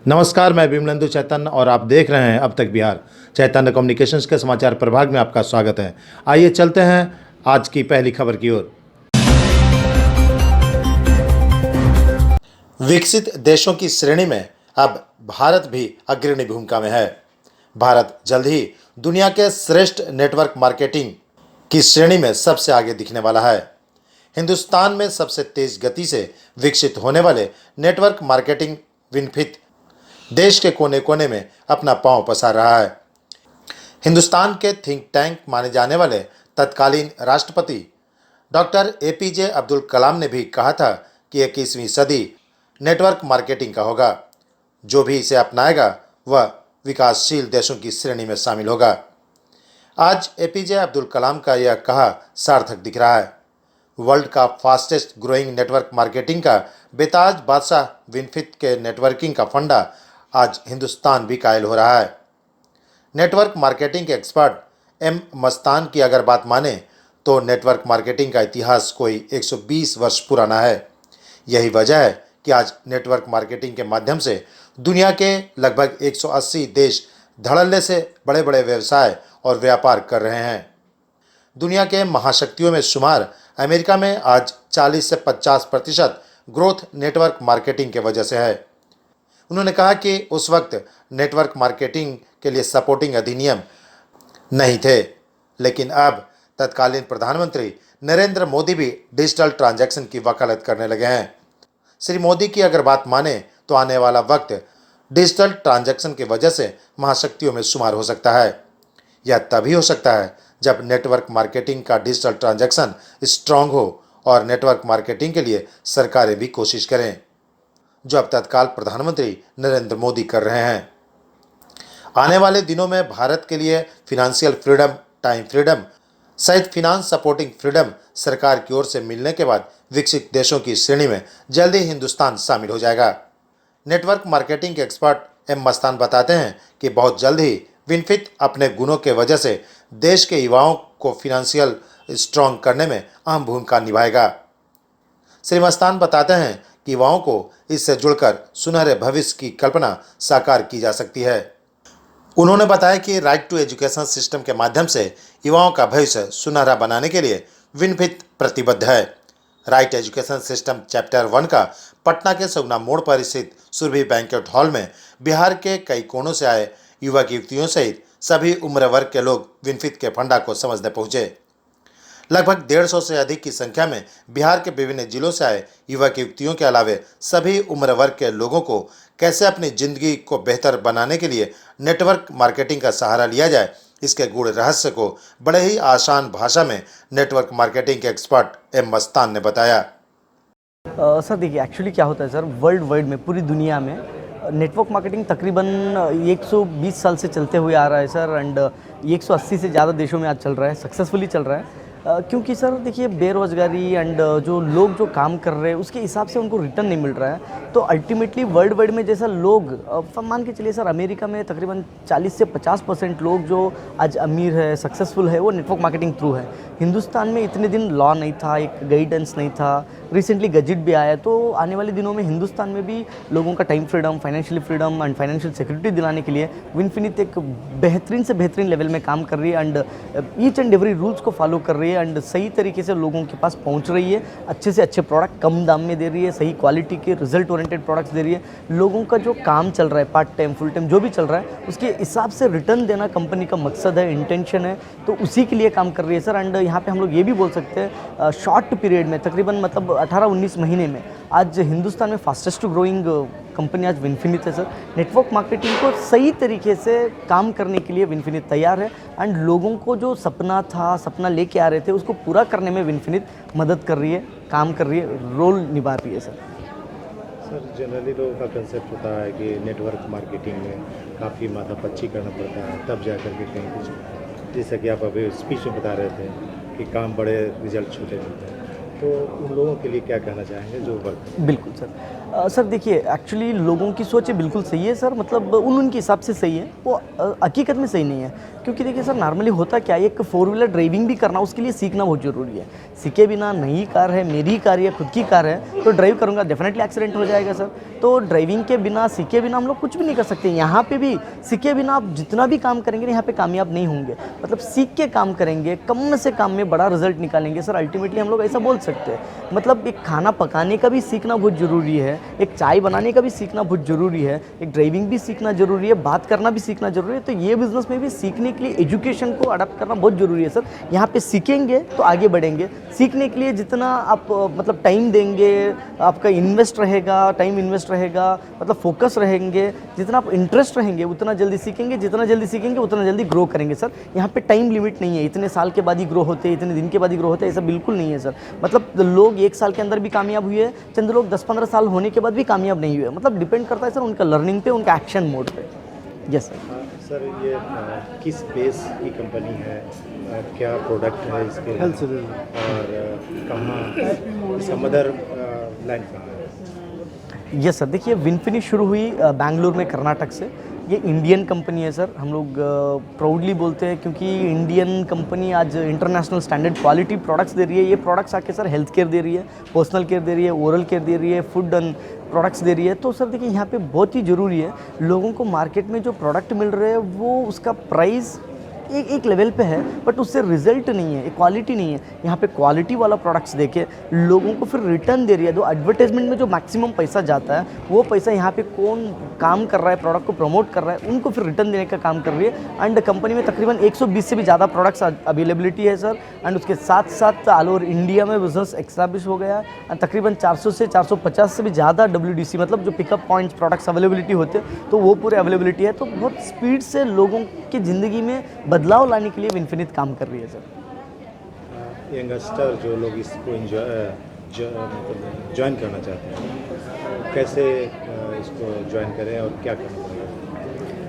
नमस्कार, मैं विमलेंदु चैतन्य और आप देख रहे हैं अब तक बिहार। चैतन्य कम्युनिकेशंस के समाचार प्रभाग में आपका स्वागत है। आइए चलते हैं आज की पहली खबर की ओर। विकसित देशों की श्रेणी में अब भारत भी अग्रणी भूमिका में है। भारत जल्द ही दुनिया के श्रेष्ठ नेटवर्क मार्केटिंग की श्रेणी में सबसे आगे दिखने वाला है। हिंदुस्तान में सबसे तेज गति से विकसित होने वाले नेटवर्क मार्केटिंग विनफिट देश के कोने कोने में अपना पांव पसार रहा है। हिंदुस्तान के थिंक टैंक माने जाने वाले तत्कालीन राष्ट्रपति डॉक्टर एपीजे अब्दुल कलाम ने भी कहा था कि 21वीं सदी नेटवर्क मार्केटिंग का होगा। जो भी इसे अपनाएगा वह विकासशील देशों की श्रेणी में शामिल होगा। आज एपीजे अब्दुल कलाम का यह कहा सार्थक दिख रहा है। वर्ल्ड का फास्टेस्ट ग्रोइंग नेटवर्क मार्केटिंग का बेताज बादशाह विनफिट के नेटवर्किंग का फंडा आज हिंदुस्तान भी कायल हो रहा है। नेटवर्क मार्केटिंग के एक्सपर्ट एम मस्तान की अगर बात माने तो नेटवर्क मार्केटिंग का इतिहास कोई 120 वर्ष पुराना है। यही वजह है कि आज नेटवर्क मार्केटिंग के माध्यम से दुनिया के लगभग 180 देश धड़ल्ले से बड़े बड़े व्यवसाय और व्यापार कर रहे हैं। दुनिया के महाशक्तियों में शुमार अमेरिका में आज 40 से 50% ग्रोथ नेटवर्क मार्केटिंग के वजह से है। उन्होंने कहा कि उस वक्त नेटवर्क मार्केटिंग के लिए सपोर्टिंग अधिनियम नहीं थे, लेकिन अब तत्कालीन प्रधानमंत्री नरेंद्र मोदी भी डिजिटल ट्रांजैक्शन की वकालत करने लगे हैं। श्री मोदी की अगर बात माने तो आने वाला वक्त डिजिटल ट्रांजैक्शन की वजह से महाशक्तियों में शुमार हो सकता है। यह तभी हो सकता है जब नेटवर्क मार्केटिंग का डिजिटल ट्रांजैक्शन स्ट्रांग हो और नेटवर्क मार्केटिंग के लिए सरकारें भी कोशिश करें, जो अब तत्काल प्रधानमंत्री नरेंद्र मोदी कर रहे हैं। आने वाले दिनों में भारत के लिए फिनेंशियल फ्रीडम, टाइम फ्रीडम सहित फिनांस सपोर्टिंग फ्रीडम सरकार की ओर से मिलने के बाद विकसित देशों की श्रेणी में जल्दी हिंदुस्तान शामिल हो जाएगा। नेटवर्क मार्केटिंग के एक्सपर्ट एम मस्तान बताते हैं कि बहुत जल्द ही विनफिट अपने गुणों के वजह से देश के युवाओं को फिनेंशियल स्ट्रांग करने में अहम भूमिका निभाएगा। श्री मस्तान बताते हैं कि युवाओं को इससे जुड़कर सुनहरे भविष्य की कल्पना साकार की जा सकती है। उन्होंने बताया कि राइट टू एजुकेशन सिस्टम के माध्यम से युवाओं का भविष्य सुनहरा बनाने के लिए विनफिट प्रतिबद्ध है। राइट एजुकेशन सिस्टम चैप्टर 1 का पटना के सगुना मोड़ पर स्थित सुरभि बैंक्वेट हॉल में बिहार के कई कोनों से आए युवक युवतियों सहित सभी उम्र वर्ग के लोग विनफिट के फंडा को समझने पहुंचे। लगभग 150 से अधिक की संख्या में बिहार के विभिन्न जिलों से आए युवक युवतियों के अलावे सभी उम्र वर्ग के लोगों को कैसे अपनी जिंदगी को बेहतर बनाने के लिए नेटवर्क मार्केटिंग का सहारा लिया जाए, इसके गूढ़ रहस्य को बड़े ही आसान भाषा में नेटवर्क मार्केटिंग के एक्सपर्ट एम मस्तान ने बताया। सर देखिए, एक्चुअली क्या होता है सर, वर्ल्ड वाइड में पूरी दुनिया में नेटवर्क मार्केटिंग तकरीबन 120 साल से चलते हुए आ रहा है सर। एंड 180 से ज़्यादा देशों में आज चल रहा है, सक्सेसफुली चल रहा है। क्योंकि सर देखिए, बेरोज़गारी एंड जो लोग जो काम कर रहे हैं उसके हिसाब से उनको रिटर्न नहीं मिल रहा है। तो अल्टीमेटली वर्ल्ड वाइड में जैसा लोग मान के चलिए सर, अमेरिका में तकरीबन 40 से 50% लोग जो आज अमीर है, सक्सेसफुल है, वो नेटवर्क मार्केटिंग थ्रू है। हिंदुस्तान में इतने दिन लॉ नहीं था, एक गाइडेंस नहीं था, रिसेंटली गजट भी आया। तो आने वाले दिनों में हिंदुस्तान में भी लोगों का time freedom, financial freedom and financial security दिलाने के लिए विनफिनिट एक बेहतरीन से बेहतरीन लेवल में काम कर रही है and each and every rules को फॉलो कर रही है एंड सही तरीके से लोगों के पास पहुंच रही है। अच्छे से अच्छे प्रोडक्ट कम दाम में दे रही है, सही क्वालिटी के रिजल्ट ओरिएंटेड प्रोडक्ट्स दे रही है। लोगों का जो काम चल रहा है, पार्ट टाइम फुल टाइम जो भी चल रहा है, उसके हिसाब से रिटर्न देना कंपनी का मकसद है, इंटेंशन है। तो उसी के लिए काम कर रही है सर। एंड यहाँ पे हम लोग ये भी बोल सकते हैं, शॉर्ट पीरियड में तकरीबन मतलब 18-19 महीने में आज हिंदुस्तान में फास्टेस्ट ग्रोइंग कंपनी आज विनफिनिट है सर। नेटवर्क मार्केटिंग को सही तरीके से काम करने के लिए विनफिनिट तैयार है एंड लोगों को जो सपना लेके आ रहे थे उसको पूरा करने में विनफिनिट मदद कर रही है, काम कर रही है, रोल निभा रही है सर। सर जनरली लोगों का कंसेप्ट होता है कि नेटवर्क मार्केटिंग में काफ़ी माथापच्ची करना पड़ता है, तब जा कर के कहीं कुछ, जैसा कि आप अभी स्पीच में बता रहे थे कि काम बड़े रिजल्ट छोटे मिलते हैं। तो उन लोगों के लिए क्या कहना चाहेंगे जो वर्क बिल्कुल सर। सर देखिए एक्चुअली लोगों की सोच बिल्कुल सही है सर, मतलब उनके हिसाब से सही है, वो हकीकत में सही नहीं है। क्योंकि देखिए सर नॉर्मली होता क्या है, एक 4 व्हीलर ड्राइविंग भी करना उसके लिए सीखना बहुत ज़रूरी है। सीखे बिना नई कार है, मेरी कार है, खुद की कार है, तो ड्राइव करूँगा डेफिनेटली एक्सीडेंट हो जाएगा सर। तो ड्राइविंग के बिना, सीखे बिना हम लोग कुछ भी नहीं कर सकते। यहाँ पे भी सीखे बिना आप जितना भी काम करेंगे यहाँ पे कामयाब नहीं होंगे। मतलब सीख के काम करेंगे, कम से कम में बड़ा रिजल्ट निकालेंगे सर, अल्टीमेटली हम लोग ऐसा बोल सकते हैं। मतलब एक खाना पकाने का भी सीखना बहुत ज़रूरी है, एक चाय बनाने का भी सीखना बहुत ज़रूरी है, एक ड्राइविंग भी सीखना ज़रूरी है, बात करना भी सीखना ज़रूरी है। तो ये बिज़नेस में भी सीखने के लिए एजुकेशन को अडॉप्ट करना बहुत ज़रूरी है सर। यहाँ पे सीखेंगे तो आगे बढ़ेंगे। सीखने के लिए जितना आप मतलब टाइम देंगे, आपका इन्वेस्ट रहेगा, टाइम इन्वेस्ट रहेगा, मतलब फोकस रहेंगे, जितना आप इंटरेस्ट रहेंगे उतना जल्दी सीखेंगे, जितना जल्दी सीखेंगे उतना जल्दी ग्रो करेंगे सर। यहाँ पे टाइम लिमिट नहीं है, इतने साल के बाद ही ग्रो होते हैं, इतने दिन के बाद ही ग्रो होते हैं, ऐसा बिल्कुल नहीं है सर। मतलब लोग 1 साल के अंदर भी कामयाब हुए, चंद लोग 10-15 साल होने के बाद भी कामयाब नहीं हुए। मतलब डिपेंड करता है सर उनका लर्निंग पे, उनका एक्शन मोड पे। Yes sir. सर ये किस बेस की कंपनी है, क्या प्रोडक्ट है इसके और कहाँ इसका मदर लाइन कहाँ है? यस सर, देखिए विनफिनिश शुरू हुई बैंगलोर में, कर्नाटक से। ये इंडियन कंपनी है सर, हम लोग प्राउडली बोलते हैं क्योंकि इंडियन कंपनी आज इंटरनेशनल स्टैंडर्ड क्वालिटी प्रोडक्ट्स दे रही है। ये प्रोडक्ट्स आके सर हेल्थ केयर दे रही है, पर्सनल केयर दे रही है, ओरल केयर दे रही है, फूड एंड प्रोडक्ट्स दे रही है। तो सर देखिए यहाँ पे बहुत ही ज़रूरी है, लोगों को मार्केट में जो प्रोडक्ट मिल रहे हैं वो उसका प्राइस एक लेवल पे है, बट उससे रिजल्ट नहीं है, क्वालिटी नहीं है। यहाँ पे क्वालिटी वाला प्रोडक्ट्स देके लोगों को फिर रिटर्न दे रही है। तो एडवर्टाइजमेंट में जो मैक्सिमम पैसा जाता है वो पैसा यहाँ पे कौन काम कर रहा है, प्रोडक्ट को प्रमोट कर रहा है, उनको फिर रिटर्न देने का काम कर रही है। एंड कंपनी में तकरीबन 120 से भी ज़्यादा प्रोडक्ट्स अवेलेबिलिटी है सर। एंड उसके साथ साथ ऑल ओवर इंडिया में बिजनेस एक्स्टैब्लिश हो गया है। तकरीबन 400 से 450 से भी ज़्यादा WDC मतलब जो पिकअप पॉइंट्स प्रोडक्ट्स अवेलेबिलिटी होते हैं तो वो पूरे अवेलेबिलिटी है। तो बहुत स्पीड से लोगों की ज़िंदगी में बदलाव लाने के लिए विनफिनिट काम कर रही है सर। यंगस्टर जो लोग इसको ज्वाइन करना चाहते हैं, कैसे इसको ज्वाइन करें और क्या करना पड़ेगा?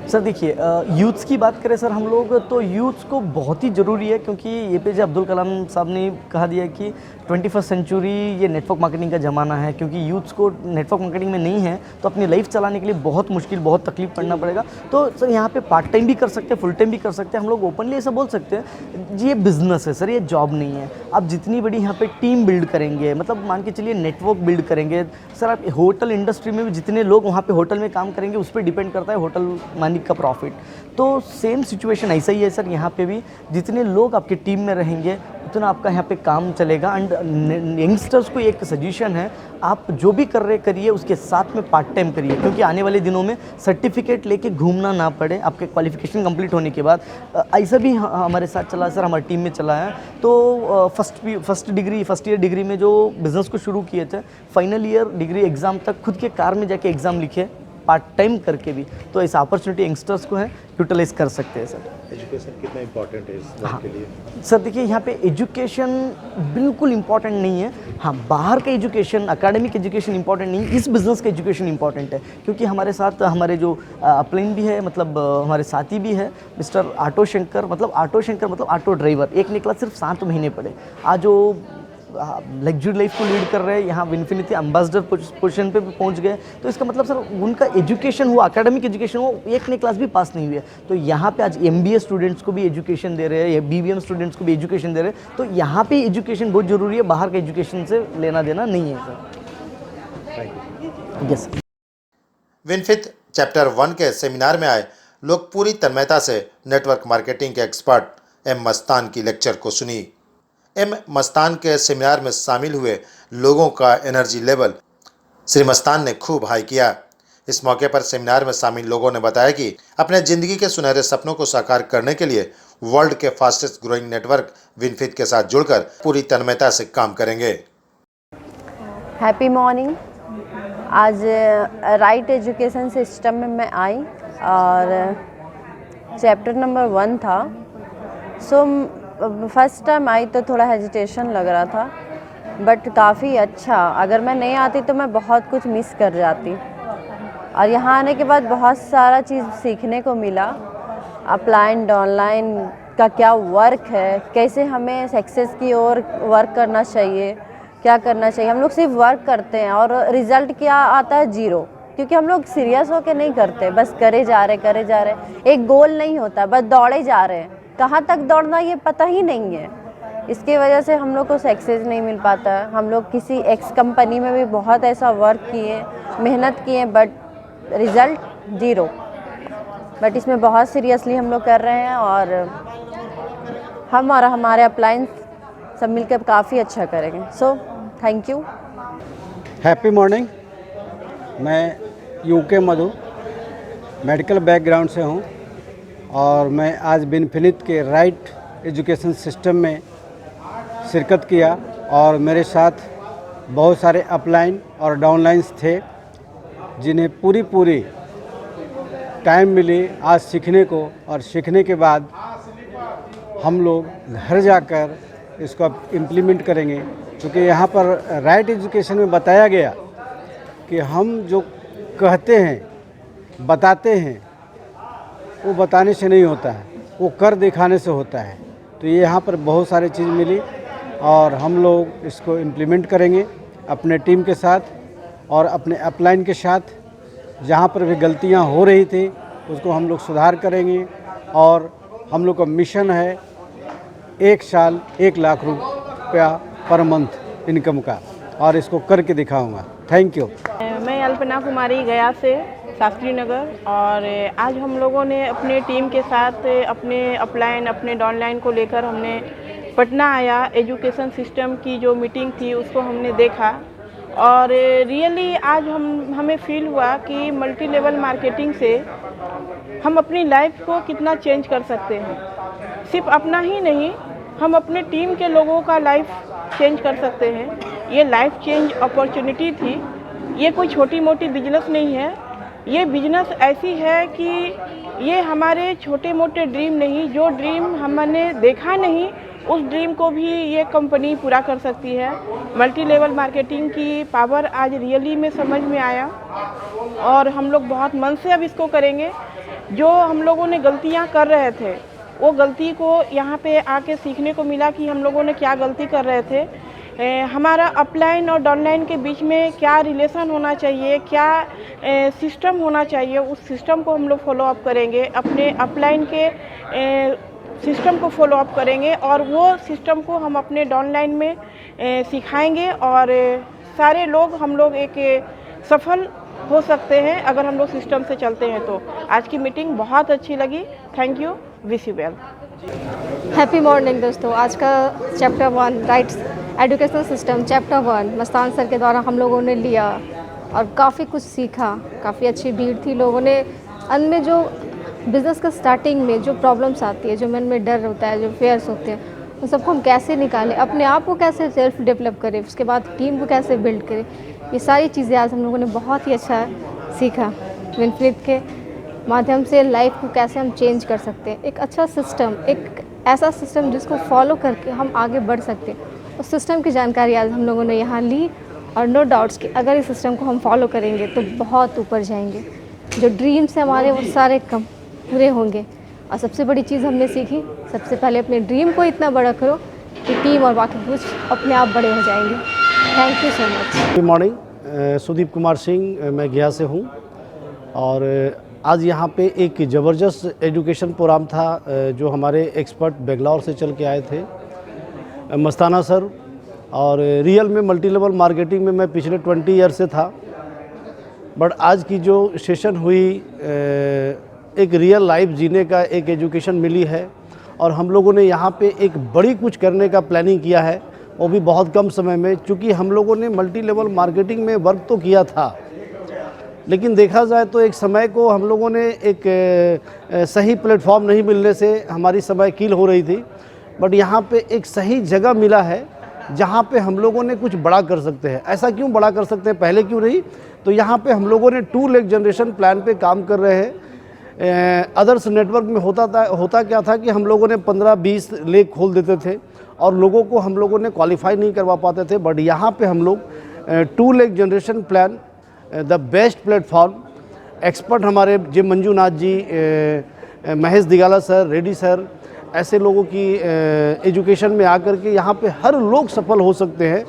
सर देखिए यूथ्स की बात करें सर हम लोग, तो यूथ्स को बहुत ही ज़रूरी है क्योंकि APJ अब्दुल कलाम साहब ने कहा दिया कि 21st सेंचुरी ये नेटवर्क मार्केटिंग का ज़माना है। क्योंकि यूथ्स को नेटवर्क मार्केटिंग में नहीं है तो अपनी लाइफ चलाने के लिए बहुत मुश्किल, बहुत तकलीफ पड़ना पड़ेगा। तो सर यहाँ पे पार्ट टाइम भी कर सकते हैं, फुल टाइम भी कर सकते हैं। हम लोग ओपनली ऐसा बोल सकते हैं ये बिज़नेस है सर, ये जॉब नहीं है। आप जितनी बड़ी यहाँ पे टीम बिल्ड करेंगे, मतलब मान के चलिए नेटवर्क बिल्ड करेंगे सर। आप होटल इंडस्ट्री में भी जितने लोग वहाँ पे होटल में काम करेंगे उस पर डिपेंड करता है होटल मालिक का प्रॉफिट। तो सेम सिचुएशन ऐसा ही है सर यहाँ पे भी, जितने लोग आपके टीम में रहेंगे उतना आपका यहाँ पे काम चलेगा। एंड यंगस्टर्स को एक सजेशन है, आप जो भी कर रहे करिए उसके साथ में पार्ट टाइम करिए, क्योंकि आने वाले दिनों में सर्टिफिकेट लेके घूमना ना पड़े आपके क्वालिफिकेशन कंप्लीट होने के बाद। ऐसा भी हमारे साथ चला सर, हमारी टीम में चला है। तो फर्स्ट ईयर डिग्री में जो बिज़नेस को शुरू किए थे, फाइनल ईयर डिग्री एग्ज़ाम तक खुद के कार में जाके एग्ज़ाम लिखे, पार्ट टाइम करके भी। तो ऐसा अपॉर्चुनिटी यंगस्टर्स को है, यूटिलाइज कर सकते हैं सर। एजुकेशन कितना इम्पोर्टेंट है इस बात के लिए? सर देखिए यहाँ पे एजुकेशन बिल्कुल इम्पॉर्टेंट नहीं है। हाँ, बाहर का एजुकेशन, एकेडमिक एजुकेशन इम्पॉर्टेंट नहीं, इस बिज़नेस का एजुकेशन इम्पॉर्टेंट है। क्योंकि हमारे साथ हमारे जो अपलाइन भी है, मतलब हमारे साथी भी है मिस्टर ऑटो शंकर, मतलब ऑटो ड्राइवर। एक निकला सिर्फ 7 महीने पड़े, आज जो लग्जरी लाइफ को लीड कर रहे हैं, यहाँ विनफिनिटी एम्बेसडर पोजीशन पे भी पहुँच गए। तो इसका मतलब सर उनका एजुकेशन हुआ, एकेडमिक एजुकेशन हुआ, एक ने क्लास भी पास नहीं हुई है। तो यहाँ पे आज MBA स्टूडेंट्स को भी एजुकेशन दे रहे हैं, या BBM स्टूडेंट्स को भी एजुकेशन दे रहे हैं। तो यहाँ पे एजुकेशन बहुत ज़रूरी है, बाहर के एजुकेशन से लेना देना नहीं है sir. Thank you. Yes. Winfit chapter 1 के सेमिनार में आए लोग पूरी तन्मयता से नेटवर्क मार्केटिंग के एक्सपर्ट M मस्तान की लेक्चर को सुनी। M मस्तान के सेमिनार में शामिल हुए लोगों का एनर्जी लेवल श्री मस्तान ने खूब हाई किया। इस मौके पर सेमिनार में शामिल लोगों ने बताया कि अपने ज़िंदगी के सुनहरे सपनों को साकार करने के लिए वर्ल्ड के फास्टेस्ट ग्रोइंग नेटवर्क विनफिट के साथ जुड़कर पूरी तन्मयता से काम करेंगे। Happy morning. आज राइट एजुकेशन सिस्टम में मैं आई और चैप्टर नंबर 1 था। फर्स्ट टाइम आई तो थोड़ा हेजिटेशन लग रहा था, बट काफ़ी अच्छा। अगर मैं नहीं आती तो मैं बहुत कुछ मिस कर जाती। और यहाँ आने के बाद बहुत सारा चीज़ सीखने को मिला। अपलाइन ऑनलाइन का क्या वर्क है, कैसे हमें सक्सेस की ओर वर्क करना चाहिए, क्या करना चाहिए। हम लोग सिर्फ वर्क करते हैं और रिजल्ट क्या आता है, 0, क्योंकि हम लोग सीरियस होकर नहीं करते, बस करे जा रहे। एक गोल नहीं होता, बस दौड़े जा रहे हैं, कहाँ तक दौड़ना ये पता ही नहीं है। इसकी वजह से हम लोग को सक्सेस नहीं मिल पाता है। हम लोग किसी एक्स कंपनी में भी बहुत ऐसा वर्क किए, मेहनत किए, बट रिज़ल्ट 0। बट इसमें बहुत सीरियसली हम लोग कर रहे हैं और हम और हमारे अप्लायंस सब मिलकर काफ़ी अच्छा करेंगे। So thank you. Happy morning. मैं यूके मधु मेडिकल बैकग्राउंड से हूं और मैं आज बिनफिनित के राइट एजुकेशन सिस्टम में शिरकत किया और मेरे साथ बहुत सारे अपलाइन और डाउनलाइंस थे जिन्हें पूरी टाइम मिली आज सीखने को, और सीखने के बाद हम लोग घर जाकर इसको अब इम्प्लीमेंट करेंगे, क्योंकि यहाँ पर राइट एजुकेशन में बताया गया कि हम जो कहते हैं, बताते हैं, वो बताने से नहीं होता है, वो कर दिखाने से होता है। तो ये यहाँ पर बहुत सारी चीज़ मिली और हम लोग इसको इम्प्लीमेंट करेंगे अपने टीम के साथ और अपने अपलाइन के साथ। जहाँ पर भी गलतियाँ हो रही थी उसको हम लोग सुधार करेंगे और हम लोग का मिशन है 1 साल 1 लाख रुपया पर मंथ इनकम का, और इसको करके दिखाऊंगा। Thank you. मैं अल्पना कुमारी गया से शास्त्री नगर, और आज हम लोगों ने अपने टीम के साथ अपने अपलाइन अपने डाउनलाइन को लेकर हमने पटना आया। एजुकेशन सिस्टम की जो मीटिंग थी उसको हमने देखा और रियली आज हमें फील हुआ कि मल्टी लेवल मार्केटिंग से हम अपनी लाइफ को कितना चेंज कर सकते हैं। सिर्फ अपना ही नहीं, हम अपने टीम के लोगों का लाइफ चेंज कर सकते हैं। ये लाइफ चेंज अपॉर्चुनिटी थी। ये कोई छोटी मोटी बिजनेस नहीं है, ये बिजनेस ऐसी है कि ये हमारे छोटे मोटे ड्रीम नहीं, जो ड्रीम हमने देखा नहीं उस ड्रीम को भी ये कंपनी पूरा कर सकती है। मल्टी लेवल मार्केटिंग की पावर आज रियली में समझ में आया और हम लोग बहुत मन से अब इसको करेंगे। जो हम लोगों ने गलतियां कर रहे थे वो गलती को यहाँ पे आके सीखने को मिला कि हम लोगों ने क्या गलती कर रहे थे। हमारा अपलाइन और डाउनलाइन के बीच में क्या रिलेशन होना चाहिए, क्या सिस्टम होना चाहिए, उस सिस्टम को हम लोग फॉलो अप करेंगे। अपने अपलाइन के सिस्टम को फॉलो अप करेंगे और वो सिस्टम को हम अपने डाउनलाइन में सिखाएंगे और सारे लोग हम लोग एक सफल हो सकते हैं अगर हम लोग सिस्टम से चलते हैं। तो आज की मीटिंग बहुत अच्छी लगी। Thank you, wish you well. Happy morning दोस्तों। आज का chapter 1 rights educational system chapter 1 Mastan sir के द्वारा हम लोगों ने लिया और काफ़ी कुछ सीखा। काफ़ी अच्छी भीड़ थी। लोगों ने अंत में जो बिज़नेस का स्टार्टिंग में जो प्रॉब्लम्स आती है, जो मन में डर होता है, जो फेयर्स होते हैं, उन सबको हम कैसे निकालें, अपने आप को कैसे सेल्फ डेवलप करें, उसके बाद टीम को कैसे बिल्ड करें, ये सारी चीज़ें आज हम लोगों ने बहुत ही अच्छा सीखा। विनफ्लिट के माध्यम से लाइफ को कैसे हम चेंज कर सकते हैं, एक अच्छा सिस्टम, एक ऐसा सिस्टम जिसको फॉलो करके हम आगे बढ़ सकते हैं, उस सिस्टम की जानकारी आज हम लोगों ने यहाँ ली। और नो डाउट्स कि अगर इस सिस्टम को हम फॉलो करेंगे तो बहुत ऊपर जाएंगे। जो ड्रीम्स हैं हमारे वो सारे कम पूरे होंगे। और सबसे बड़ी चीज़ हमने सीखी, सबसे पहले अपने ड्रीम को इतना बड़ा करो कि टीम और बाकी कुछ अपने आप बड़े हो जाएंगे। Thank you so much. Good morning, Sudeep Kumar Singh, मैं गया से हूँ और आज यहाँ पे एक ज़बरदस्त एजुकेशन प्रोग्राम था जो हमारे एक्सपर्ट बेंगलौर से चल के आए थे, मस्ताना सर। और रियल में मल्टी लेवल मार्केटिंग में मैं पिछले 20 ईयर से था, बट आज की जो सेशन हुई एक रियल लाइफ जीने का एक एजुकेशन मिली है और हम लोगों ने यहाँ पे एक बड़ी कुछ करने का प्लानिंग किया है, वो भी बहुत कम समय में। चूँकि हम लोगों ने मल्टी लेवल मार्केटिंग में वर्क तो किया था, लेकिन देखा जाए तो एक समय को हम लोगों ने एक सही प्लेटफॉर्म नहीं मिलने से हमारी समय कील हो रही थी। बट यहाँ पे एक सही जगह मिला है जहाँ पे हम लोगों ने कुछ बड़ा कर सकते हैं। ऐसा क्यों बड़ा कर सकते हैं, पहले क्यों नहीं? तो यहाँ पे हम लोगों ने 2 लेग जनरेशन प्लान पे काम कर रहे हैं। अदर्स नेटवर्क में होता क्या था कि हम लोगों ने 15-20 लेग खोल देते थे और लोगों को हम लोगों ने क्वालिफाई नहीं करवा पाते थे। बट यहाँ पे हम लोग 2 leg generation plan, the best platform, expert हमारे जे मंजूनाथ जी, महेश दिगाला सर, रेड्डी सर, ऐसे लोगों की एजुकेशन में आकर के यहाँ पे हर लोग सफल हो सकते हैं।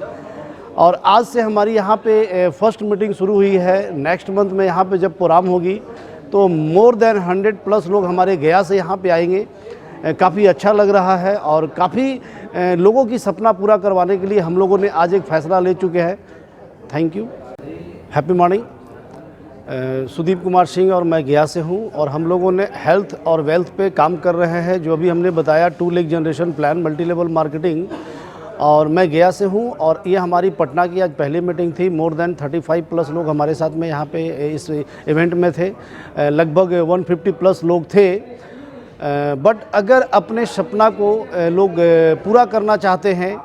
और आज से हमारी यहाँ पे फर्स्ट मीटिंग शुरू हुई है। नेक्स्ट मंथ में यहाँ पे जब प्रोग्राम होगी तो मोर देन 100+ लोग हमारे गया से यहाँ पे आएंगे। काफ़ी अच्छा लग रहा है और काफ़ी लोगों की सपना पूरा करवाने के लिए हम लोगों ने आज एक फ़ैसला ले चुके हैं। Thank you. Happy morning. Sudeep Kumar Singh और मैं गया से हूँ और हम लोगों ने हेल्थ और वेल्थ पे काम कर रहे हैं, जो अभी हमने बताया 2 leg generation plan multi level marketing. और मैं गया से हूँ और ये हमारी पटना की आज पहली मीटिंग थी। मोर देन 35+ लोग हमारे साथ में यहाँ पे इस इवेंट में थे। लगभग 150+ लोग थे। बट अगर अपने सपना को लोग पूरा करना चाहते हैं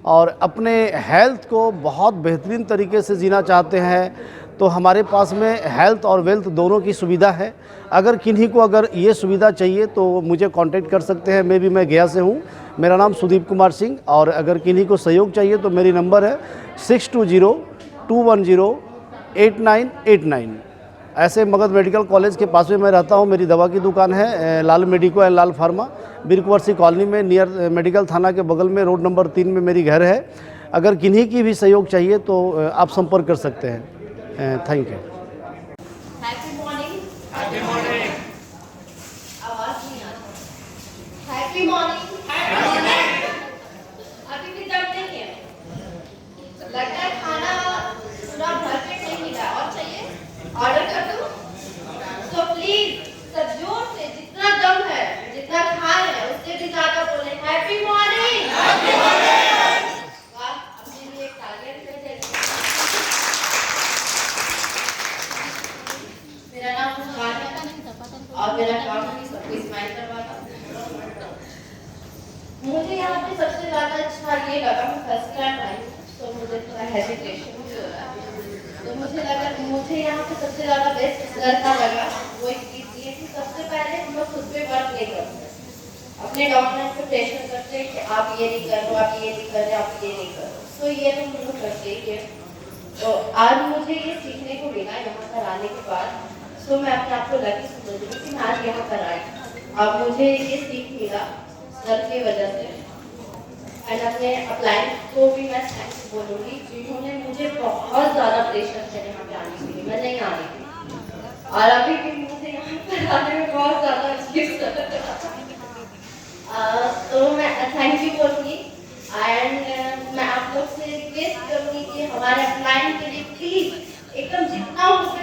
और अपने हेल्थ को बहुत बेहतरीन तरीके से जीना चाहते हैं तो हमारे पास में हेल्थ और वेल्थ दोनों की सुविधा है। अगर किन्हीं को अगर ये सुविधा चाहिए तो मुझे कांटेक्ट कर सकते हैं। मैं गया से हूँ, मेरा नाम सुदीप कुमार सिंह। और अगर किन्हीं को सहयोग चाहिए तो मेरी नंबर है 6202108989। ऐसे मगध मेडिकल कॉलेज के पास में मैं रहता हूँ। मेरी दवा की दुकान है Lal medico and Lal pharma, Birkunwarsi colony में, नियर मेडिकल थाना के बगल में, रोड नंबर 3 में मेरी घर है। अगर किन्हीं की भी सहयोग चाहिए तो आप संपर्क कर सकते हैं। Thank you. Happy morning. Happy morning. आवाज नहीं आ रही। Happy morning. Happy morning. अभी भी दम नहीं है, लगता है खाना पूरा भरपेट नहीं मिला। और चाहिए ऑर्डर कर दूं? तो प्लीज सब जोर से, जितना दम है, जितना खाए हैं उससे भी ज्यादा बोले हैप्पी मॉर्निंग। Happy morning. वाह, अपने लिए एक टारगेट ले जाइए। मेरा नाम मुस्कान है और मेरा काम है सबको स्माइल करवाना। मुझे यहाँ पे सबसे ज़्यादा अच्छा ये लगा, मैं फर्स्ट टाइम आई हूँ तो मुझे थोड़ा हेजिटेशन भी हो रहा है। तो मुझे लगा मुझे यहाँ पे सबसे ज़्यादा बेस्ट लड़का लगा वो एक चीज़ ये कि सबसे पहले हम लोग खुद पे वर्क नहीं करते, अपने डॉक्टर पे प्रेशर करते हैं कि आप ये नहीं कर रहे, आप ये नहीं कर रहे, आप ये नहीं कर रहे। तो ये तो हम लोग करते ही है। तो आज मुझे ये सीखने को मिला यहाँ पर आने के बाद। सो मैं अपने आप को लकी समझ रही कि मैं आज यहाँ पर आई। अब मुझे ये सीख मिला सर की वजह से। एंड अपने अपलाइन को भी मैं थैंक्स बोलूँगी जिन्होंने मुझे बहुत ज़्यादा प्रेशर किया यहाँ पे आने के लिए। मैं नहीं आ रही थी और अभी भी मुझे यहाँ पर आने में बहुत ज़्यादा अजीब लग रहा था। तो मैं थैंक यू बोलूँगी। एंड मैं आप लोग से रिक्वेस्ट करूँगी कि हमारे अपलाइन के लिए प्लीज़ एकदम जितना हो सके